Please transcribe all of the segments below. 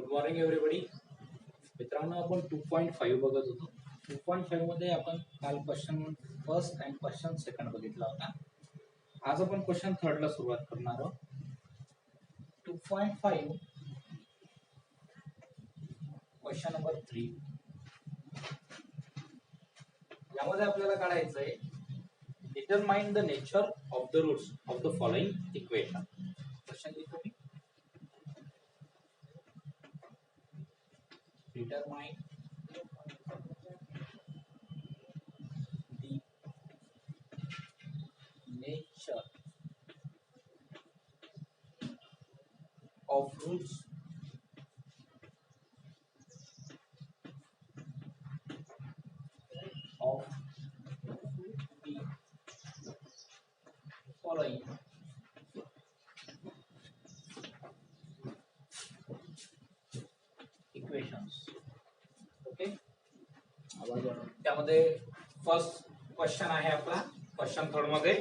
Good morning everybody. मित्रांनो, आपण 2.5 बघत होतो. 2.5 मध्ये आपण काल क्वेश्चन फर्स्ट आणि क्वेश्चन सेकंड बघितला होता. आज आपण क्वेश्चन थर्ड ला सुरुवात करणार आहोत. 2.5 क्वेश्चन नंबर 3. यामध्ये आपल्याला काढायचं आहे determine the nature of the roots of the following equation. Question लिहितो मी. Determine the nature of roots of the following equations. Okay, त्यामध्ये फर्स्ट क्वेश्चन आहे आपला. क्वेश्चन थर्ड मध्ये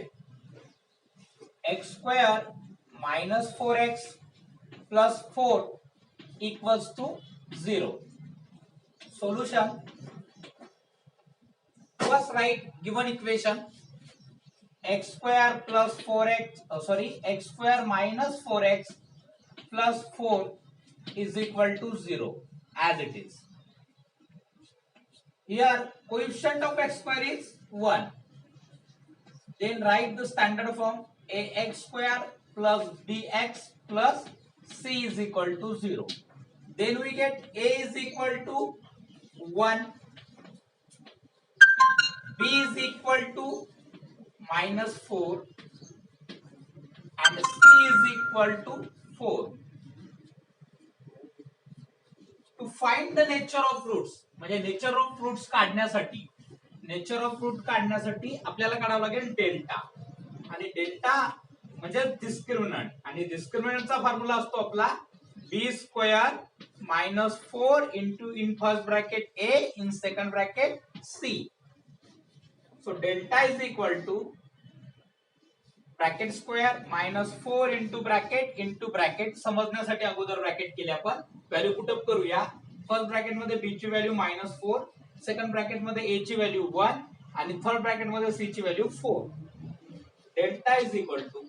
x² - 4x + 4 = 0. Solution: first write given equation x² + 4x x² - 4x + 4 = 0 as it is. Here coefficient of x² is 1. Then write the standard form ax² + bx + c = 0. Then we get a is equal to 1, b is equal to -4 and c is equal to 4. To find the nature of roots, म्हणजे nature of roots काढण्यासाठी आपल्याला काढावं लागेल delta. आणि delta म्हणजे discriminant, आणि डिस्क्रिमिनंटचा formula असतो आपला b² - 4 in first bracket a in second bracket c. So delta is equal to bracket square -4 into bracket. समजण्यासाठी अगोदर ब्रॅकेट केले आपण. व्हॅल्यू पुटअप करूया. फर्स्ट ब्रॅकेट मध्ये b ची व्हॅल्यू -4, सेकंड ब्रॅकेट मध्ये a ची व्हॅल्यू 1 आणि थर्ड ब्रॅकेट मध्ये c ची value 4. Delta is equal to,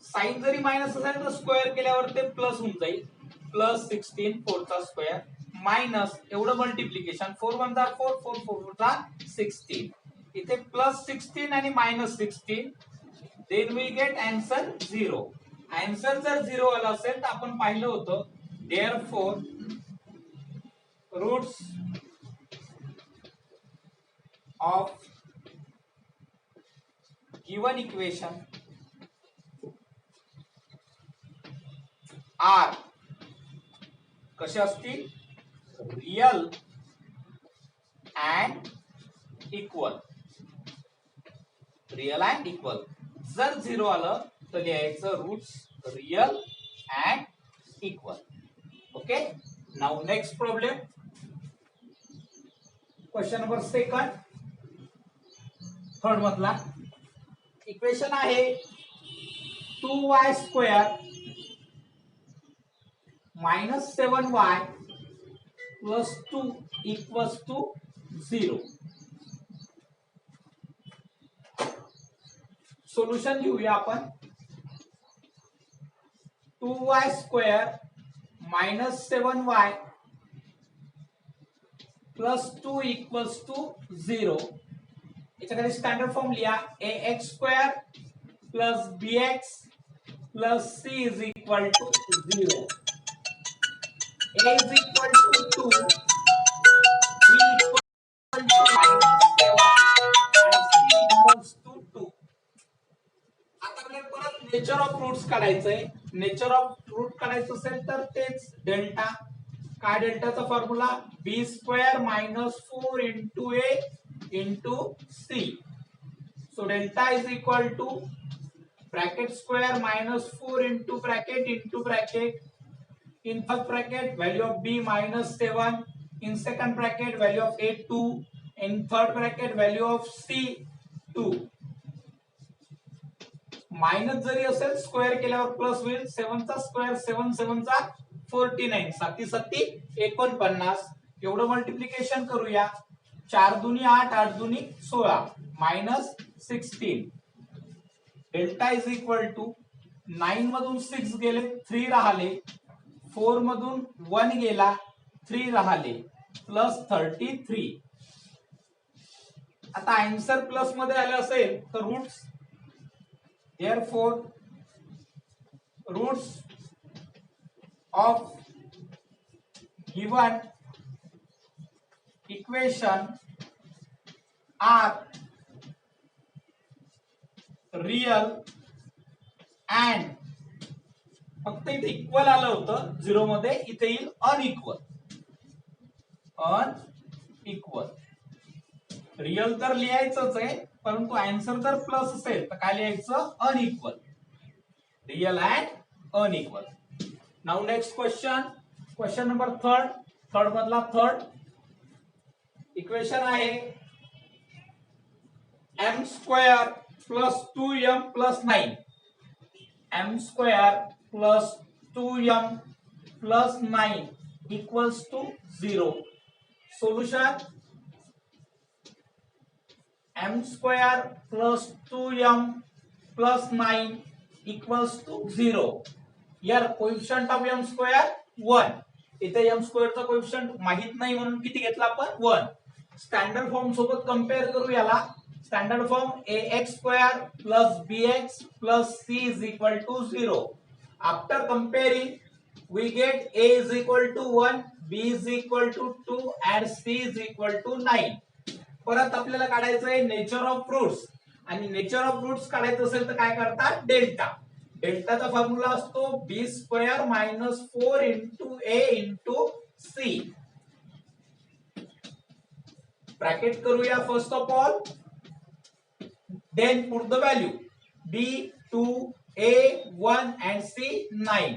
sign जरी मायनस असेल तर स्क्वेअर केल्यावर ते प्लस होऊन जाईल. +16 4 चा स्क्वेअर मायनस एवढं मल्टिप्लिकेशन 4 1 जा 4 4 4 जा 16. इथे +16 आणि -16. Then we get answer 0. Answer जर 0 आला असेल तर आपण पाहिलं होतं therefore roots of given equation are कसे असतील? Real and equal. जर 0 आलं तर लिहायचं roots real and equal. Okay, now next problem. Question number second, third मधला इक्वेशन आहे 2y² - 7y + 2 = 0. सोल्युशन लिहूया आपण. 2y² - 7y + 2 = 0. याच्याकडे स्टँडर्ड फॉर्म लिहा. ax² + bx + c = 0. a is equal to 2, b equal to -7 and c equals to 2. आता आपल्याला परत nature of roots काढायचंय. नेचर ऑफ रूट काढायचं असेल तर तेच डेल्टा. काय डेल्टाचा formula? b² - 4 into a into c. So delta is equal to bracket square -4 into bracket. In first bracket value of b -7, in second bracket value of a 2, in third bracket value of c 2. Minus जरी असेल square केल्यावर plus होईल. 7 चा square 7 7 चा 49 साती सत्ती 49 एवढं multiplication करूया 4 दुनी 8 8 दुनी 16 minus 16 delta is equal to 9 मधून 6 गेले 3 राहिले 4 मधून 1 गेला 3 राहिले प्लस 33 आता आन्सर प्लस मध्ये आलं असेल तर roots therefore roots of given equation are real and फक्त इथे इक्वल आलं होतं 0 मध्ये इथे येईल अनइक्वल रियल तर लिहायचंच आहे परंतु आन्सर जर प्लस असेल तर काय लिहायचं unequal real and unequal now next question number third मधला थर्ड इक्वेशन आहे m square plus 2m plus 9 m square plus 2m plus 9 equals to 0 solution m square plus 2m plus 9 equals to 0 यार coefficient of m square 1 इथे m square चा coefficient माहित नाही म्हणून किती घेतला आपण 1 स्टँडर्ड फॉर्म सोबत कंपेअर करू याला standard form ax square plus bx plus c is equal to 0 after comparing we get a is equal to 1 b is equal to 2 and c is equal to 9 परत आपल्याला काढायचं आहे nature of roots आणि nature of roots काढायचं असेल तर काय करतात डेल्टा डेल्टाचा फॉर्म्युला असतो b square minus 4 into a into c bracket करूया first of all then put the value b 2 a 1 and c 9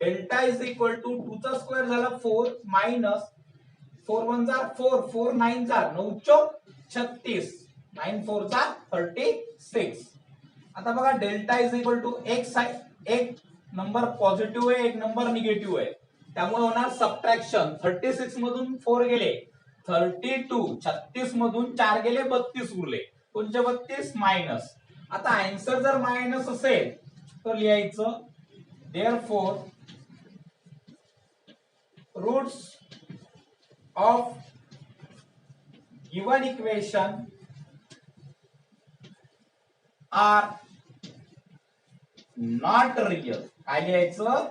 delta is equal to 2 चा स्क्वेअर झाला 4 मायनस 4 1 जा 4 4 9 जा 9 चौक 36 9 4 जा 36 आता बघा डेल्टा इज इक्वल टू एक नंबर पॉझिटिव्ह आहे एक नंबर निगेटिव्ह आहे त्यामुळे होणार सबट्रॅक्शन 36 मधून 4 गेले 32 36 मधून 4 गेले 32 उरले कोणचे 32 मायनस आता आन्सर जर मायनस असेल तर लिहायचं therefore roots of given equation are not real काय लिहायचं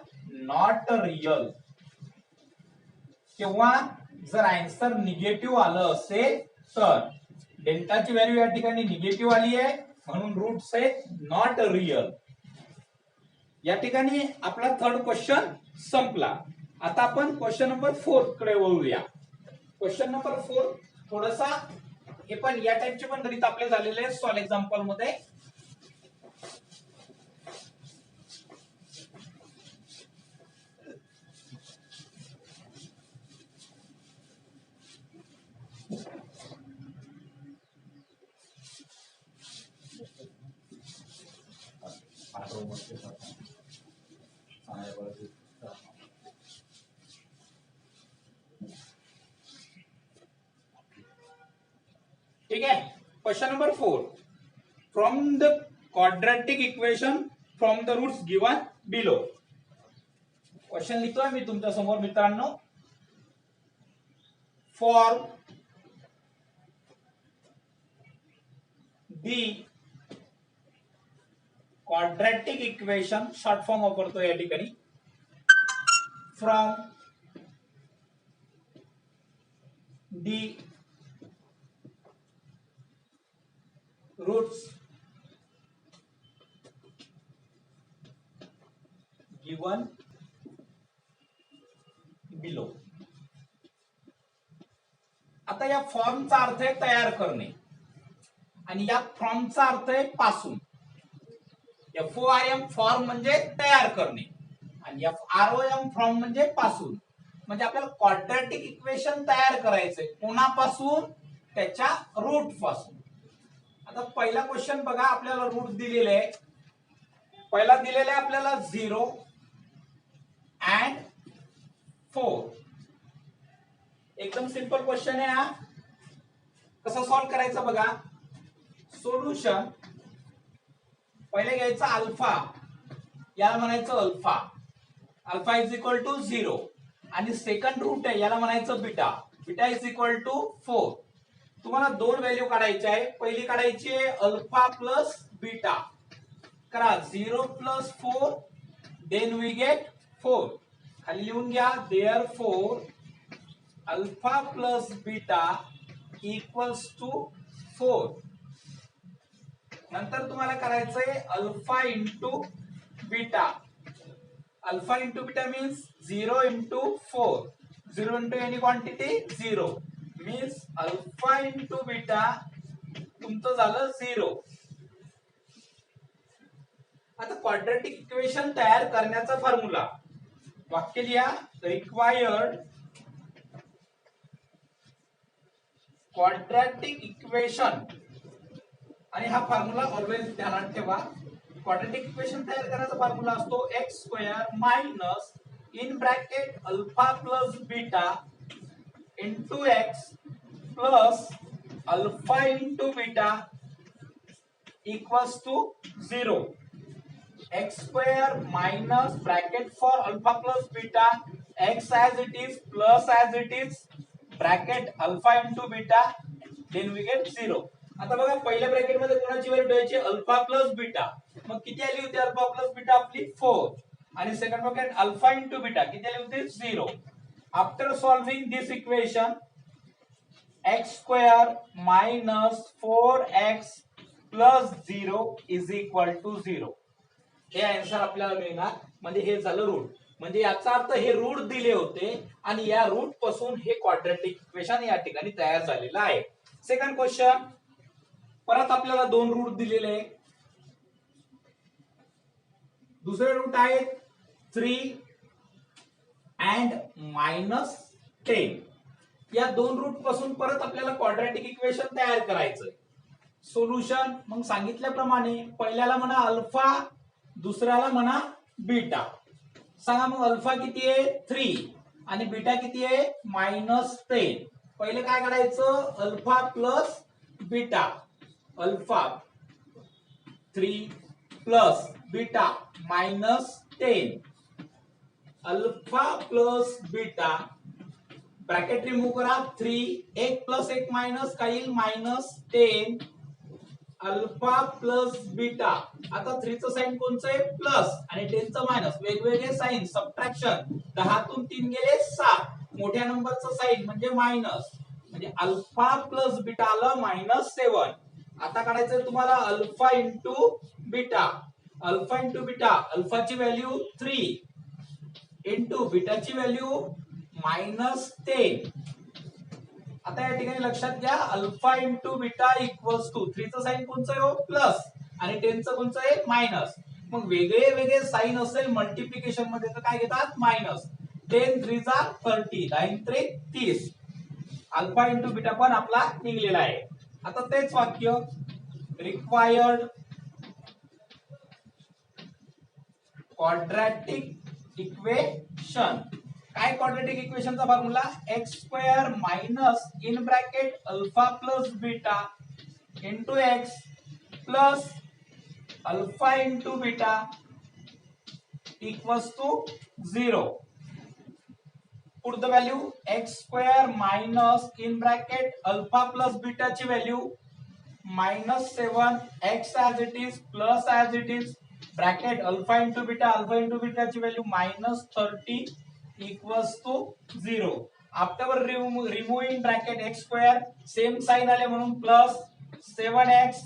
नॉट रियल किंवा जर आन्सर निगेटिव्ह आलं असेल तर डेल्टाची व्हॅल्यू या ठिकाणी निगेटिव्ह आली आहे म्हणून रूट्स आहेत नॉट रियल या ठिकाणी आपला थर्ड क्वेश्चन संपला आता आपण क्वेश्चन नंबर 4 कडे वळूया क्वेश्चन नंबर 4 थोडासा हे पण या टाइपचे पण गणित आपले झालेले आहे सॉल्व एक्झाम्पल मध्ये ठीक है question number 4 from the quadratic equation from the roots given below question लिहितोय मी तुमच्या समोर मित्रांनो for the quadratic equation short form वापरतो या ठिकाणी फ्रॉम दी roots given below आता या फॉर्मचा अर्थ आहे तयार करणे आणि या फॉर्मचा अर्थ आहे पासून FORM फॉर्म म्हणजे तयार करणे आणि FROM फॉर्म म्हणजे पासून म्हणजे आपल्याला क्वाड्रेटिक इक्वेशन तयार करायचंय कोणापासून त्याच्या रूट पासून आता पहिला क्वेश्चन बघा आपल्याला रूट दिलेले आहे पहिला दिलेला आहे आपल्याला 0 and 4. एकदम सिंपल क्वेश्चन आहे हा. कसं सॉल्व करायचं बघा. सोल्युशन पहिले घ्यायचा अल्फा, याला म्हणायचं alpha, alpha is equal to 0. आणि सेकंड रूट आहे याला म्हणायचं beta, beta is equal to 4. तुम्हाला दोन व्हॅल्यू काढायची आहे. पहिली काढायची आहे अल्फा प्लस बीटा. करा 0 प्लस 4, देन वी गेट 4. खाली लिहून घ्या. Therefore alpha plus beta equals to 4. नंतर तुम्हाला करायचंय alpha into beta. Alpha into beta means 0 into 4. 0 into any quantity 0 means alpha into beta तुमचं झालं 0. आता क्वाड्रॅटिक इक्वेशन तयार करण्याचा फॉर्म्युला वाक्य लिहा. Required quadratic equation. आणि हा फॉर्म्युला ऑलवेज ध्यानात ठेवा. क्वाड्रॅटिक इक्वेशन तयार करण्याचा फॉर्म्युला असतो x square minus in bracket alpha plus beta into x plus alpha into beta equals to 0. X square minus bracket for alpha plus beta x as it is plus as it is bracket alpha into beta then we get 0. आता बघा पहिल्या bracket मध्ये कोणाची value ठेवायची alpha plus beta. मग किती आली होती अल्फा प्लस बीटा आपली 4. आणि second bracket alpha into beta किती आली होती 0. After solving this equation x square minus 4x plus 0 is equal to 0. हे आन्सर आपल्याला मिळणार. म्हणजे हे झालं रूट. म्हणजे याचा अर्थ हे रूट दिले होते आणि या रूट पासून हे क्वाड्रॅटिक इक्वेशन या ठिकाणी तयार झालेलं आहे. Second question. परत आपल्याला दोन रूट दिलेले आहे. दुसरे रूट आहेत 3 अँड -10. या दोन रूट पासून परत आपल्याला क्वाड्रॅटिक इक्वेशन तयार करायचंय. सोल्युशन मग सांगितल्याप्रमाणे पहिल्याला म्हणा अल्फा, दुसऱ्याला म्हणा बीटा. सांगा मग अल्फा किती आहे 3 आणि बीटा किती आहे -10. पहिले काय काढायचं alpha plus beta. Alpha 3 plus beta -10. Alpha plus beta bracket remove करा. 3 1 प्लस 1 मायनस काही -10 अल्फा प्लस बीटा. आता 3 चं साइन कोणचं आहे प्लस आणि 10 चं मायनस. वेगवेगळे साइन सबट्रॅक्शन. 10 तून 3 गेले 7. मोठ्या नंबरचं साइन म्हणजे मायनस. म्हणजे अल्फा प्लस बीटा आलं -7. आता काढायचं तुम्हाला alpha into beta. Alpha into beta अल्फाची व्हॅल्यू 3 इंटू बीटाची व्हॅल्यू -10. आता या ठिकाणी लक्षात घ्या alpha into beta equals to 3 चं साइन कोणचं आहे प्लस आणि 10 चं कोणचं आहे मायनस. मग वेगळे वेगळे साइन असेल मल्टिप्लिकेशन मध्ये तर काय घेतात मायनस. 10 3 जा 30 9 3 30. अल्फा इंटू बीटा पण आपला निघलेला आहे. आता तेच वाक्य रिक्वायर्ड क्वाड्रॅटिक इक्वेशन. काय क्वाड्रॅटिक इक्वेशनचा formula x square minus in bracket alpha plus beta into x plus alpha into beta equals to 0. Put the value x square minus in bracket alpha plus beta ची value -7 x as it is plus as it is bracket alpha into beta ची value -30 equals to 0. After removing bracket x square same sign आले म्हणून plus 7x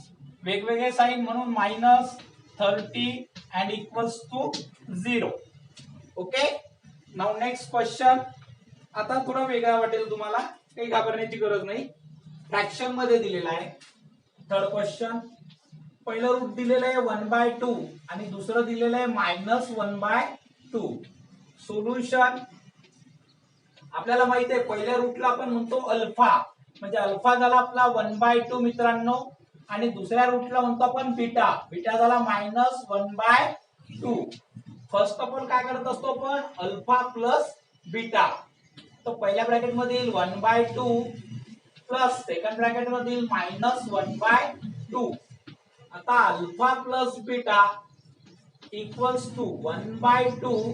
वेगवेगळे sign म्हणून -30 and equals to 0. Okay. Now next question. आता थोडा वेगळा वाटेल तुम्हाला. काही घाबरण्याची गरज नाही. फ्रॅक्शन मध्ये दिलेला आहे. Third question. पहिलं रूट दिलेलं आहे 1/2 आणि दुसरं दिलेलं आहे -1/2. सोल्युशन आपल्याला माहित आहे पहिल्या रूटला आपण म्हणतो अल्फा. म्हणजे अल्फा झाला आपला 1/2 मित्रांनो. आणि दुसऱ्या रूटला म्हणतो आपण बीटा. बीटा झाला -1/2. फर्स्ट ऑफ ऑल काय करत असतो आपण अल्फा प्लस बीटा, तो पहिल्या ब्रॅकेट मध्ये येईल 1/2 प्लस सेकंड ब्रॅकेट मध्ये येईल -1/2. आता alpha plus beta equals to 1/2,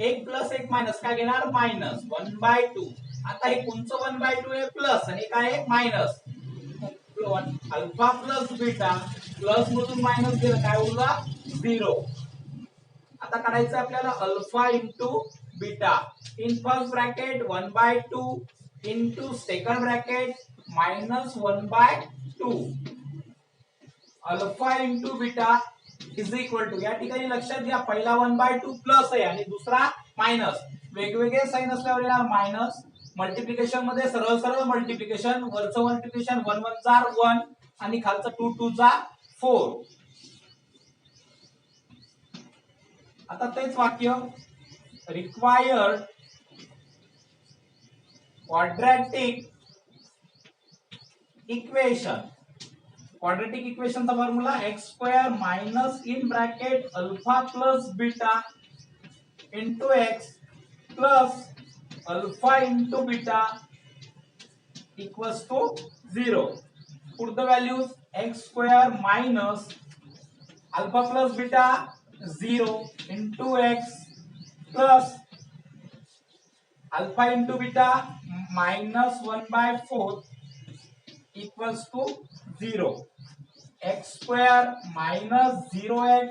एक प्लस एक मायनस काय घेणार -1/2. आता हे कोणचं 1/2 आहे प्लस आणि काय आहे minus. Alpha plus beta plus मधून मायनस गेलं काय उरला 0. आता काढायचं आपल्याला alpha into beta. In first bracket 1/2 into second bracket -1/2. Alpha into beta is equal to, या ठिकाणी लक्षात घ्या पहिला 1/2 प्लस आहे आणि दुसरा मायनस. वेगवेगळे साइन असल्यावर येणार मायनस. मल्टिप्लिकेशन मध्ये सरळ सरळ मल्टिप्लिकेशन, वरचं मल्टिप्लिकेशन 1 1 जार 1 आणि खालचं 2 2 जार 4. आता तेच वाक्य रिक्वायर्ड क्वाड्रॅटिक इक्वेशन. क्वाड्रॅटिक इक्वेशनचा formula x² minus in bracket alpha plus beta into x plus alpha into beta equals to 0. Put the values x² minus alpha plus beta 0 into x plus alpha into beta -1/4 equals to 0. x² minus 0x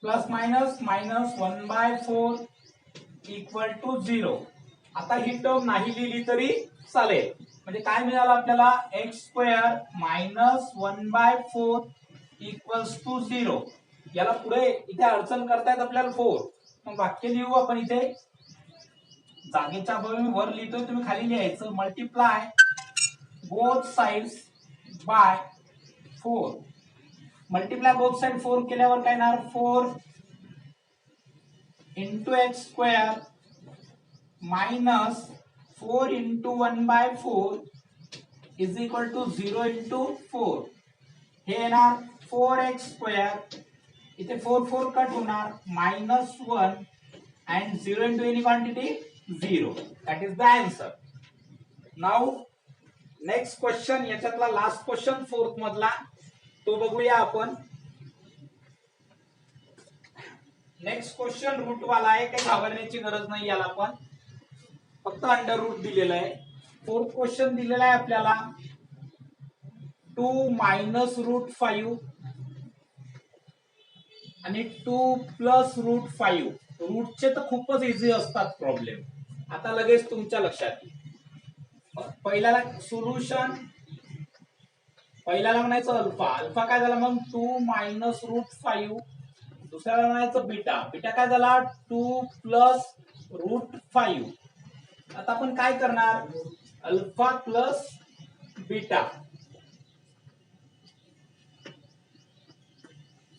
plus minus -1/4 equal to 0. आता ही term नाही लिहिली तरी चालेल. म्हणजे काय मिळालं आपल्याला x² minus 1/4 equals to 0. याला पुढे इथे अडचण करतायत आपल्याला 4. मग वाक्य लिहू आपण इथे. जागेच्या अभावी मी वर लिहितोय, तुम्ही खाली लिहायचं. Multiply both sides by 4. Multiply both side 4 केल्यावर काय येणार 4 into x² minus 4 into 1/4 is equal to 0 into 4. हे येणार 4x². इथे 4 4 कट होणार -1 and 0 into any quantity 0. That is the answer. Now next question, याच्यातला लास्ट क्वेश्चन फोर्थ मधला तो बघूया आपण. नेक्स्ट क्वेश्चन रूट वाला आहे, काही घाबरण्याची गरज नाही याला. पण फक्त अंडर रूट दिलेला आहे. फोर्थ क्वेश्चन दिलेला आहे आपल्याला 2 मायनस रूट 5 आणि 2 प्लस रूट 5. रूटचे तर खूपच इझी असतात प्रॉब्लेम. आता लगेच तुमच्या लक्षात येईल. पहिल्याला सोल्युशन, पहिल्याला म्हणायचं अल्फा. अल्फा काय झाला मग 2 मायनस रूट 5. दुसऱ्याला म्हणायचं बीटा. बीटा काय झाला 2 प्लस रूट 5. आता आपण काय करणार alpha plus beta.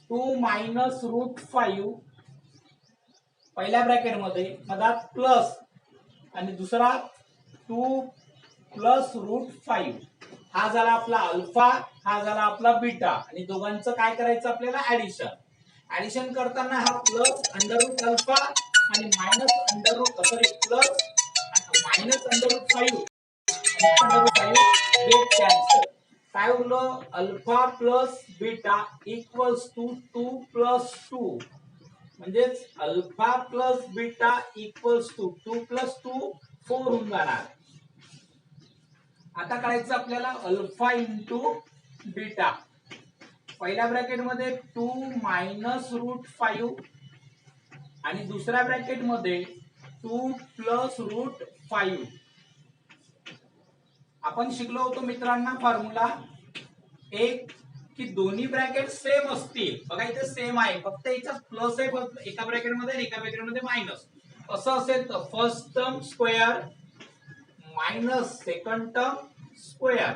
2 minus root 5 पहिल्या ब्रॅकेट मध्ये, मधात प्लस आणि दुसरा 2 प्लस रूट 5. हा झाला आपला अल्फा, हा झाला आपला बीटा. आणि दोघांचं काय करायचं आपल्याला ऍडिशन. ऍडिशन करताना हा प्लस अंडर रूट अल्फा आणि minus under root plus minus under root 5 आणि अंडर रूट 5 गेट कॅन्सल. काय उरलं alpha plus beta equals to 2 plus 2. म्हणजेच alpha plus beta equals to 2 plus 2 4 होऊन जाणार. आता करायचं आपल्याला अल्फा इंटू बीटा. पहिल्या ब्रॅकेट मध्ये 2 मायनस रूट 5 आणि दुसऱ्या ब्रॅकेट मध्ये 2 प्लस रूट 5. आपण शिकलो होतो मित्रांनो फॉर्म्युला एक की दोन्ही ब्रॅकेट सेम असतील. बघा इथे सेम आहे, फक्त याच्यात प्लस आहे एका ब्रॅकेट मध्ये आणि एका ब्रॅकेट मध्ये मायनस. असं असेल तर first term square minus second term square.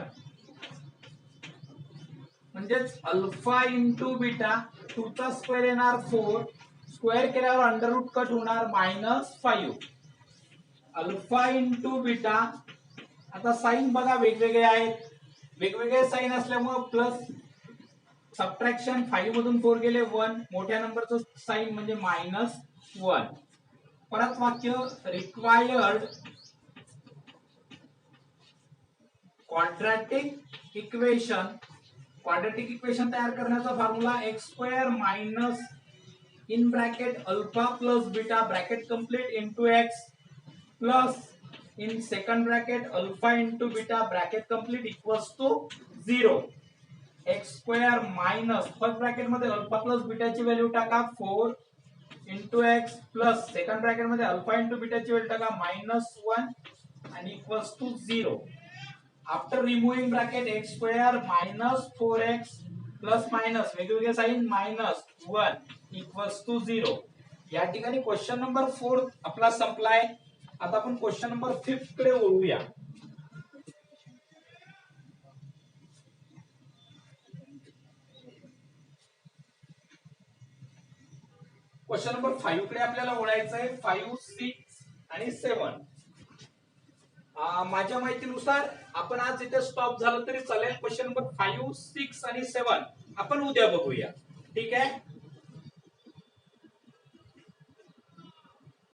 म्हणजेच अल्फा इंटू बीटा 2 चा स्क्वेअर येणार 4. स्क्वेअर केल्यावर अंडर रूट कट होणार -5. Alpha into beta. आता साइन बघा वेगवेगळे आहेत. वेगवेगळे साइन असल्यामुळे प्लस सबट्रॅक्शन 5 मधून 4 गेले 1. मोठ्या नंबरचं साइन म्हणजे -1. परत वाक्य रिक्वायर्ड क्वाड्रॅटिक इक्वेशन तयार करण्याचा formula x square minus in bracket alpha plus beta bracket complete into x plus in second bracket alpha into beta bracket complete equals to 0. X square minus first bracket मध्ये alpha plus बीटाची value टाका 4 into x plus second bracket मध्ये alpha into बीटाची value टाका -1 आणि equals to 0. After removing bracket x square minus 4x plus minus वेगवेगळे sign -1 equals to 0. या ठिकाणी क्वेश्चन नंबर 4 आपला संपलाय. आता आपण क्वेश्चन नंबर 5 कडे वळूया. क्वेश्चन नंबर 5 कडे आपल्याला वळायचं आहे. 5, 6 आणि 7. माझ्या माहितीनुसार आपण आज इथे स्टॉप झालं तरी चालेल. क्वेश्चन नंबर 5, 6 आणि 7 आपण उद्या बघूया. ठीक आहे.